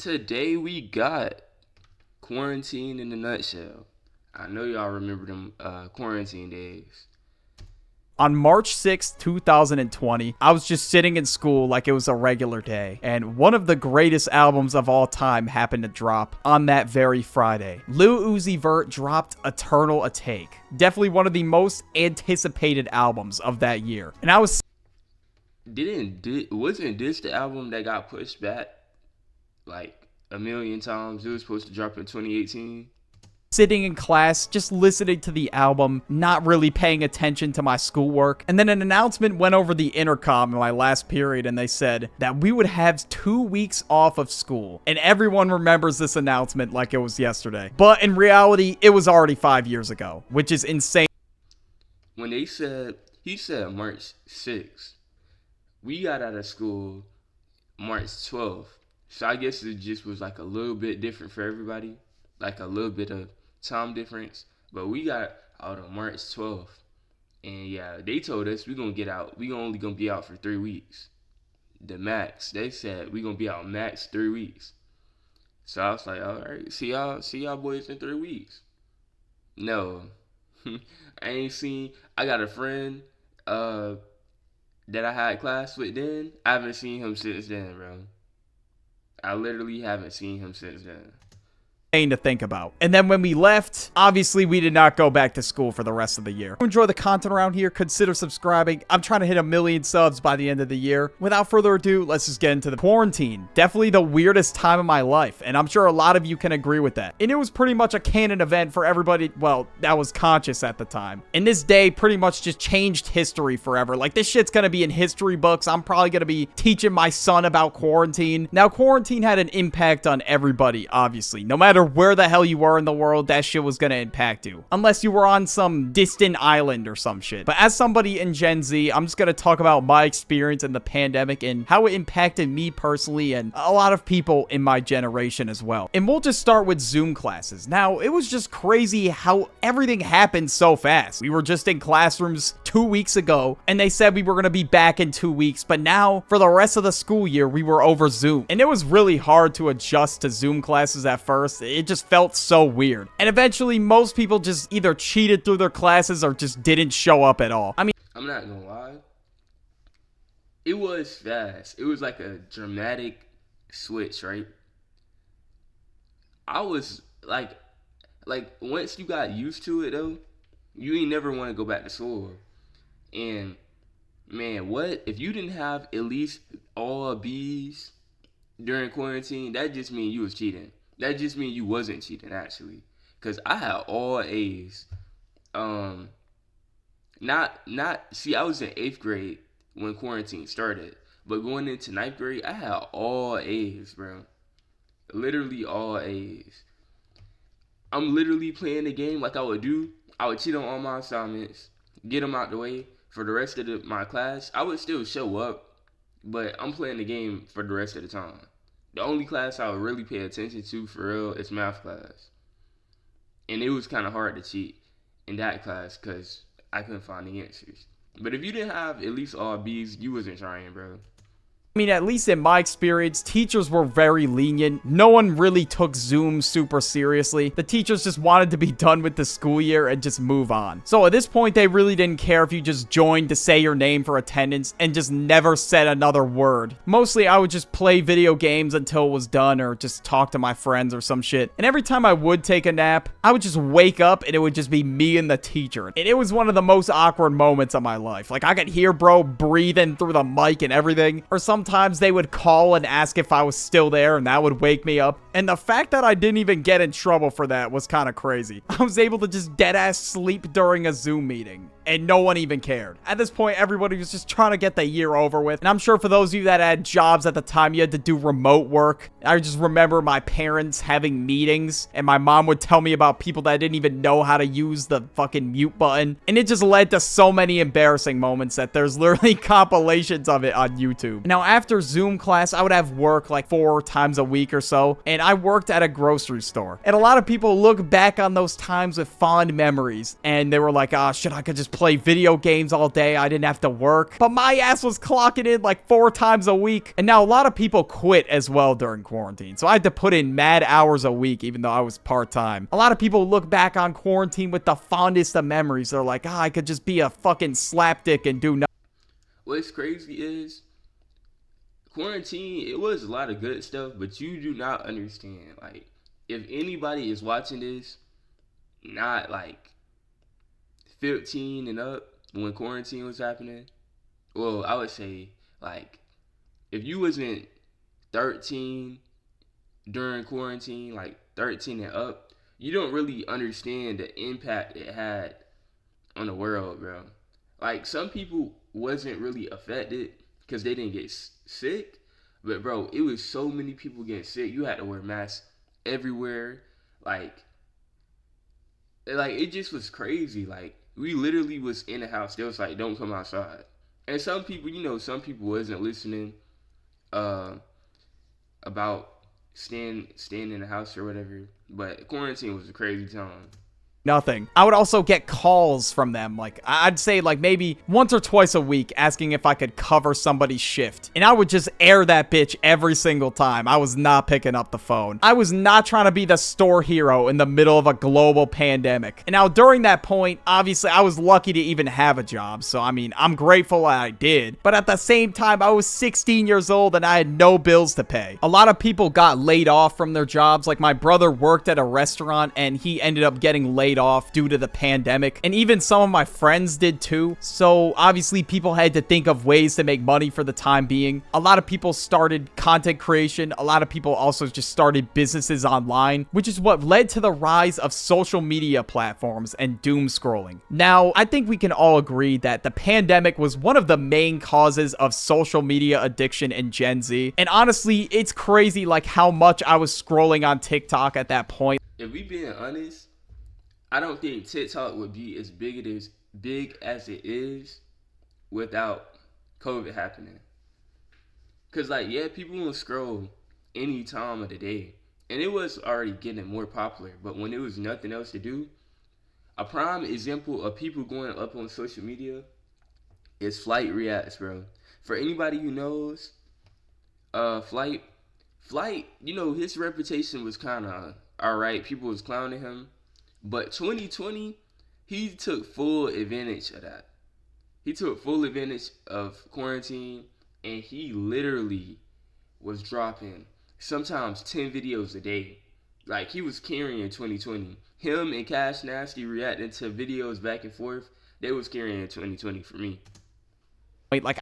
Today we got quarantine in a nutshell. I know y'all remember them quarantine days. On March 6th, 2020, I was just sitting in school like it was a regular day, and one of the greatest albums of all time happened to drop on that very Friday. Lil Uzi Vert dropped Eternal Atake, definitely one of the most anticipated albums of that year. And I was Wasn't this the album that got pushed back like a million times? It was supposed to drop in 2018. sitting in class, just listening to the album, not really paying attention to my schoolwork. And then an announcement went over the intercom in my last period, and they said that we would have 2 weeks off of school. And everyone remembers this announcement like it was yesterday. But in reality, it was already 5 years ago, which is insane. When he said March 6th, we got out of school March 12th. So I guess it just was like a little bit different for everybody, like a little bit of time difference. But we got out on March 12th, and yeah, they told us we only gonna be out for 3 weeks, the max. They said we gonna be out max 3 weeks. So I was like, all right, see y'all boys in 3 weeks. No, I ain't seen. I got a friend that I had class with then. I haven't seen him since then, bro. I literally haven't seen him since then. To think about. And then when we left, obviously we did not go back to school for the rest of the year. If you enjoy the content around here, consider subscribing. I'm trying to hit 1 million subs by the end of the year. Without further ado, let's just get into the quarantine. Definitely the weirdest time of my life, and I'm sure a lot of you can agree with that. And it was pretty much a canon event for everybody, well, that was conscious at the time. And this day pretty much just changed history forever. Like, this shit's gonna be in history books. I'm probably gonna be teaching my son about quarantine. Now, quarantine had an impact on everybody, obviously. No matter where the hell you were in the world, that shit was gonna impact you. Unless you were on some distant island or some shit. But as somebody in Gen Z, I'm just gonna talk about my experience in the pandemic and how it impacted me personally and a lot of people in my generation as well. And we'll just start with Zoom classes. Now, it was just crazy how everything happened so fast. We were just in classrooms 2 weeks ago, and they said we were gonna be back in 2 weeks, but now, for the rest of the school year, we were over Zoom. And it was really hard to adjust to Zoom classes at first. It just felt so weird. And eventually, most people just either cheated through their classes or just didn't show up at all. I mean, I'm not gonna lie. It was fast. It was like a dramatic switch, right? I was like once you got used to it though, you ain't never want to go back to school. And man, what if you didn't have at least all B's during quarantine? That just mean you was cheating. That just mean you wasn't cheating actually, cause I had all A's. See, I was in 8th grade when quarantine started, but going into 9th grade, I had all A's, bro. Literally all A's. I'm literally playing the game like I would do. I would cheat on all my assignments, get them out the way for the rest of my class. I would still show up, but I'm playing the game for the rest of the time. The only class I would really pay attention to for real is math class. And it was kind of hard to cheat in that class because I couldn't find the answers. But if you didn't have at least all B's, you wasn't trying, bro. at least in my experience, teachers were very lenient. No one really took Zoom super seriously. The teachers just wanted to be done with the school year and just move on. So at this point, they really didn't care if you just joined to say your name for attendance and just never said another word. Mostly, I would just play video games until it was done or just talk to my friends or some shit. And every time I would take a nap, I would just wake up and it would just be me and the teacher. And it was one of the most awkward moments of my life. Like, I could hear bro breathing through the mic and everything. Or sometimes they would call and ask if I was still there, and that would wake me up. And the fact that I didn't even get in trouble for that was kind of crazy. I was able to just deadass sleep during a Zoom meeting, and no one even cared. At this point, everybody was just trying to get the year over with. And I'm sure for those of you that had jobs at the time, you had to do remote work. I just remember my parents having meetings, and my mom would tell me about people that didn't even know how to use the fucking mute button. And it just led to so many embarrassing moments that there's literally compilations of it on YouTube. Now, after Zoom class, I would have work like 4 times a week or so, and I worked at a grocery store. And a lot of people look back on those times with fond memories, and they were like, shit, I could just play video games all day. I didn't have to work. But my ass was clocking in like 4 times a week. And now a lot of people quit as well during quarantine. So I had to put in mad hours a week, even though I was part-time. A lot of people look back on quarantine with the fondest of memories. They're like, I could just be a fucking slapdick and do nothing. What's crazy is quarantine, it was a lot of good stuff, but you do not understand. Like, if anybody is watching this, not like 15 and up when quarantine was happening, well, I would say, like, if you wasn't 13 during quarantine, like 13 and up, you don't really understand the impact it had on the world, bro. Like, some people wasn't really affected because they didn't get sick, but bro, it was so many people getting sick. You had to wear masks everywhere. Like it just was crazy. Like, we literally was in the house. They was like, don't come outside. And some people, some people wasn't listening about staying in the house or whatever. But quarantine was a crazy time. Nothing. I would also get calls from them. Like, I'd say like maybe once or twice a week asking if I could cover somebody's shift. And I would just air that bitch every single time. I was not picking up the phone. I was not trying to be the store hero in the middle of a global pandemic. And now during that point, obviously I was lucky to even have a job. So I mean, I'm grateful I did. But at the same time, I was 16 years old and I had no bills to pay. A lot of people got laid off from their jobs. Like, my brother worked at a restaurant and he ended up getting laid off due to the pandemic, and even some of my friends did too. So obviously people had to think of ways to make money for the time being. A lot of people started content creation. A lot of people also just started businesses online, which is what led to the rise of social media platforms and doom scrolling. Now, I think we can all agree that the pandemic was one of the main causes of social media addiction in Gen Z. And honestly, it's crazy like how much I was scrolling on TikTok at that point. If we being honest, I don't think TikTok would be as big as it is without COVID happening. Cause like, yeah, people will scroll any time of the day, and it was already getting more popular. But when there was nothing else to do, a prime example of people going up on social media is Flight Reacts, bro. For anybody who knows, Flight, his reputation was kind of alright. People was clowning him. But 2020, he took full advantage of that. He took full advantage of quarantine, and he literally was dropping sometimes 10 videos a day. Like, he was carrying 2020. Him and Cash Nasty reacting to videos back and forth, they was carrying 2020 for me. Wait, like,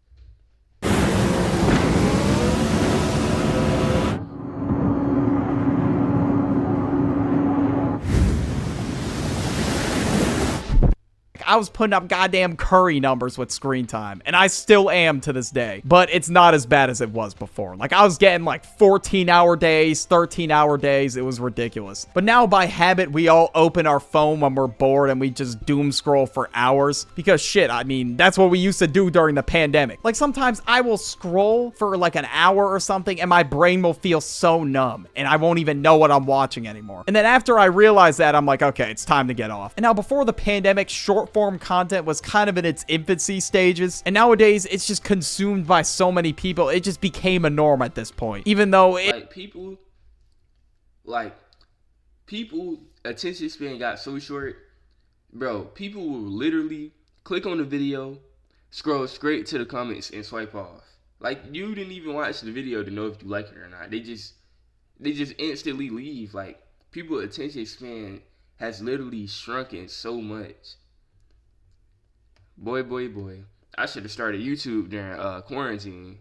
I was putting up goddamn Curry numbers with screen time, and I still am to this day, but it's not as bad as it was before. Like, I was getting like 14-hour days, 13-hour days. It was ridiculous. But now by habit, we all open our phone when we're bored and we just doom scroll for hours because shit, I mean, that's what we used to do during the pandemic. Like, sometimes I will scroll for like an hour or something and my brain will feel so numb and I won't even know what I'm watching anymore. And then after I realize that, I'm like, okay, it's time to get off. And now before the pandemic, short form content was kind of in its infancy stages, and nowadays it's just consumed by so many people. It just became a norm at this point, even though people attention span got so short, bro. People will literally click on the video, scroll straight to the comments and swipe off. Like, you didn't even watch the video to know if you like it or not. They just instantly leave. Like, people's attention span has literally shrunken so much. Boy. I should have started YouTube during quarantine.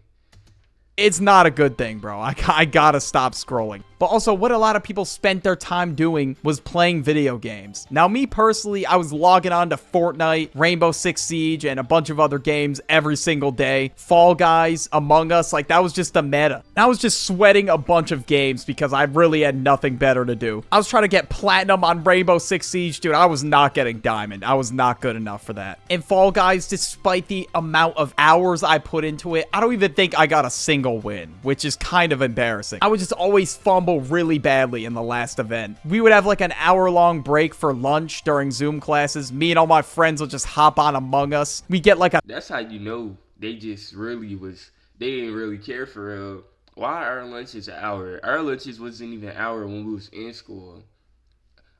It's not a good thing, bro. I gotta stop scrolling. But also, what a lot of people spent their time doing was playing video games. Now, me personally, I was logging on to Fortnite, Rainbow Six Siege, and a bunch of other games every single day. Fall Guys, Among Us, like, that was just the meta. And I was just sweating a bunch of games because I really had nothing better to do. I was trying to get platinum on Rainbow Six Siege, dude. I was not getting diamond. I was not good enough for that. And Fall Guys, despite the amount of hours I put into it, I don't even think I got a single single win, which is kind of embarrassing. I would just always fumble really badly in the last event. We would have like an hour-long break for lunch during Zoom classes. Me and all my friends would just hop on Among Us. We get like a... That's how you know they just really was, they didn't really care for real. Why our lunch is an hour? Our lunches wasn't even an hour when we was in school.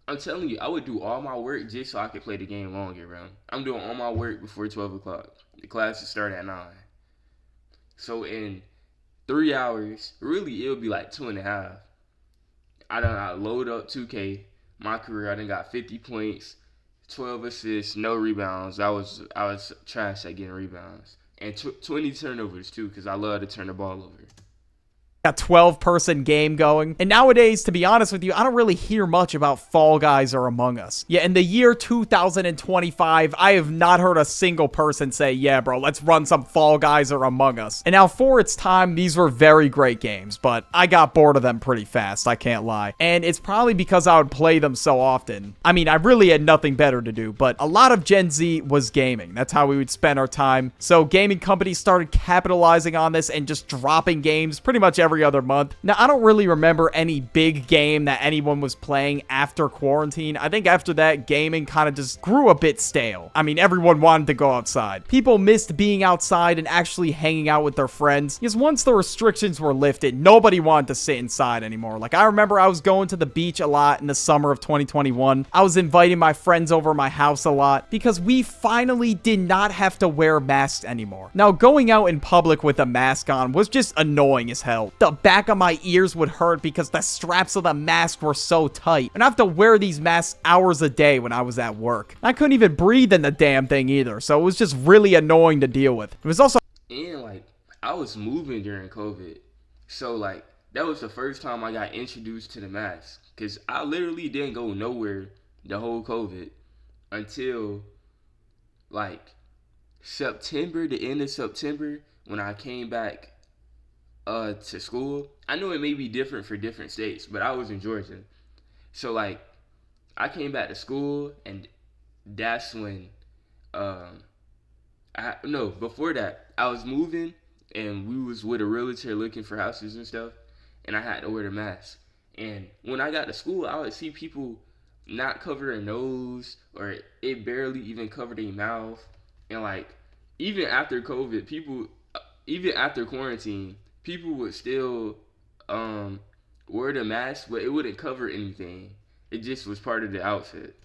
I'm telling you, I would do all my work just so I could play the game longer, bro. I'm doing all my work before 12 o'clock. The classes start at 9. So in 3 hours, really, it'll be like 2.5. I load up 2K. My career, I done got 50 points, 12 assists, no rebounds. I was trash at getting rebounds. And 20 turnovers, too, because I love to turn the ball over. A 12-person game going. And nowadays, to be honest with you, I don't really hear much about Fall Guys or Among Us. Yeah, in the year 2025, I have not heard a single person say, yeah, bro, let's run some Fall Guys or Among Us. And now, for its time, these were very great games, but I got bored of them pretty fast, I can't lie. And it's probably because I would play them so often. I mean, I really had nothing better to do, but a lot of Gen Z was gaming. That's how we would spend our time. So gaming companies started capitalizing on this and just dropping games pretty much every other month. Now, I don't really remember any big game that anyone was playing after quarantine. I think after that, gaming kind of just grew a bit stale. I mean, everyone wanted to go outside. People missed being outside and actually hanging out with their friends, because once the restrictions were lifted, nobody wanted to sit inside anymore. Like, I remember I was going to the beach a lot in the summer of 2021. I was inviting my friends over my house a lot because we finally did not have to wear masks anymore. Now, going out in public with a mask on was just annoying as hell. The back of my ears would hurt because the straps of the mask were so tight. And I have to wear these masks hours a day when I was at work. I couldn't even breathe in the damn thing either, so it was just really annoying to deal with. It was also... And, like, I was moving during COVID. So, like, that was the first time I got introduced to the mask. Because I literally didn't go nowhere the whole COVID until, like, September, the end of September, when I came back to school. I know it may be different for different states, but I was in Georgia. So like I came back to school, and that's when before that I was moving, and we was with a realtor looking for houses and stuff, and I had to wear the mask. And when I got to school, I would see people not cover their nose, or it barely even covered their mouth. And like even after COVID, even after quarantine, people would still wear the mask, but it wouldn't cover anything. It just was part of the outfit.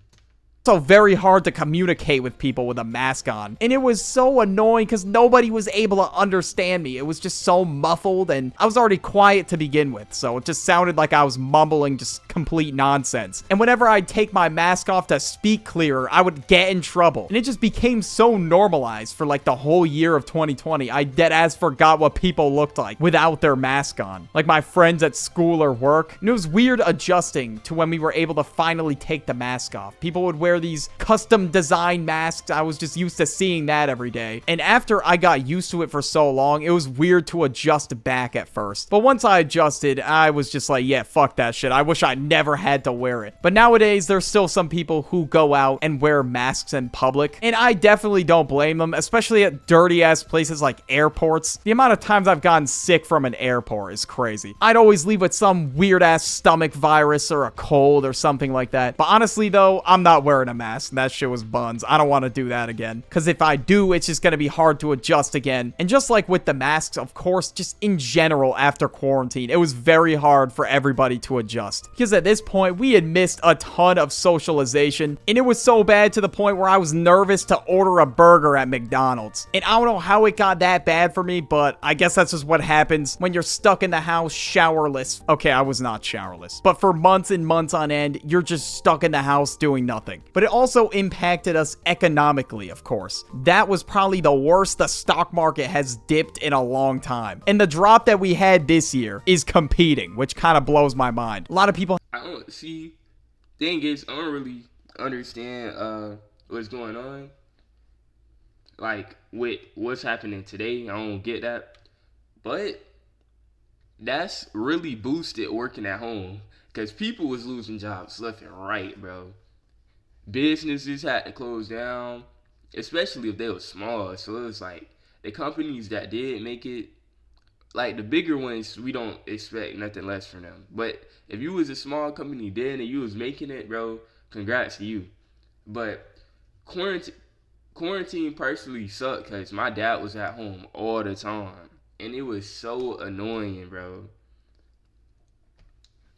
So very hard to communicate with people with a mask on. And it was so annoying because nobody was able to understand me. It was just so muffled, and I was already quiet to begin with, so it just sounded like I was mumbling just complete nonsense. And whenever I'd take my mask off to speak clearer, I would get in trouble. And it just became so normalized for like the whole year of 2020. I deadass forgot what people looked like without their mask on. Like my friends at school or work. And it was weird adjusting to when we were able to finally take the mask off. People would wear these custom design masks. I was just used to seeing that every day. And after I got used to it for so long, it was weird to adjust back at first. But once I adjusted, I was just like, yeah, fuck that shit. I wish I never had to wear it. But nowadays, there's still some people who go out and wear masks in public. And I definitely don't blame them, especially at dirty ass places like airports. The amount of times I've gotten sick from an airport is crazy. I'd always leave with some weird ass stomach virus or a cold or something like that. But honestly though, I'm not wearing a mask. That shit was buns. I don't want to do that again. Because if I do, it's just going to be hard to adjust again. And just like with the masks, of course, just in general after quarantine, it was very hard for everybody to adjust. Because at this point, we had missed a ton of socialization. And it was so bad to the point where I was nervous to order a burger at McDonald's. And I don't know how it got that bad for me, but I guess that's just what happens when you're stuck in the house showerless. Okay, I was not showerless. But for months and months on end, you're just stuck in the house doing nothing. But it also impacted us economically, of course. That was probably the worst the stock market has dipped in a long time. And the drop that we had this year is competing, which kind of blows my mind. A lot of people... I don't see... Thing is, I don't really understand what's going on. Like, with what's happening today, I don't get that. But that's really boosted working at home. Because people was losing jobs left and right, bro. Businesses had to close down, especially if they were small. So it was like the companies that did make it, like the bigger ones, we don't expect nothing less from them. But if you was a small company then and you was making it, bro, congrats to you. But quarantine personally sucked because my dad was at home all the time, and it was so annoying, bro.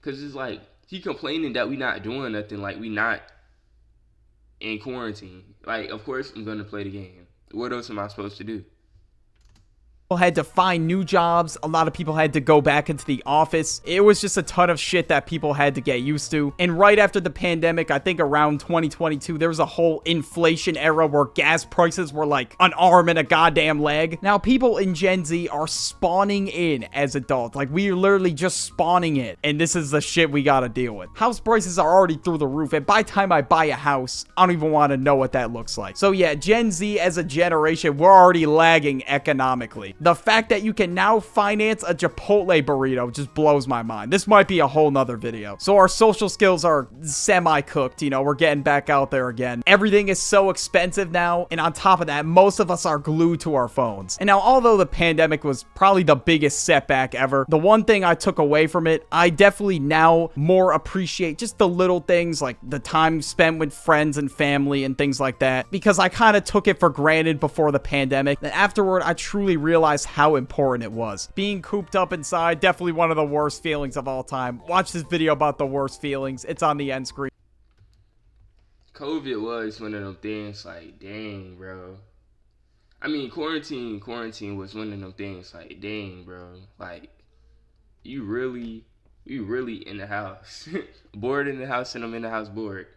Cause it's like he complaining that we not doing nothing, like we not in quarantine. Like, of course I'm gonna play the game. What else am I supposed to do? People had to find new jobs. A lot of people had to go back into the office. It was just a ton of shit that people had to get used to. And right after the pandemic, I think around 2022, there was a whole inflation era where gas prices were like an arm and a goddamn leg. Now, people in Gen Z are spawning in as adults. Like, we are literally just spawning in. And this is the shit we gotta deal with. House prices are already through the roof. And by the time I buy a house, I don't even want to know what that looks like. So yeah, Gen Z as a generation, we're already lagging economically. The fact that you can now finance a Chipotle burrito just blows my mind. This might be a whole nother video. So our social skills are semi-cooked, you know, we're getting back out there again. Everything is so expensive now, and on top of that, most of us are glued to our phones. And now, although the pandemic was probably the biggest setback ever, the one thing I took away from it, I definitely now more appreciate just the little things, like the time spent with friends and family and things like that, because I kind of took it for granted before the pandemic. And afterward, I truly realized how important it was. Being cooped up inside, definitely one of the worst feelings of all time. Watch this video about the worst feelings. It's on the end screen. COVID was one of them things like, dang, bro. I mean, quarantine was one of them things like, dang, bro. Like, you really in the house. Bored in the house, and I'm in the house bored.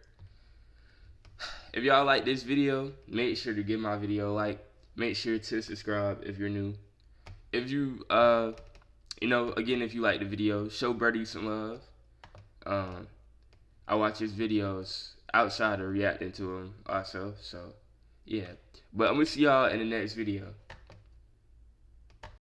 If y'all like this video, make sure to give my video a like. Make sure to subscribe if you're new. If you, you know, again, if you like the video, show Birdie some love. I watch his videos outside of reacting to him also. So, yeah. But I'm going to see y'all in the next video.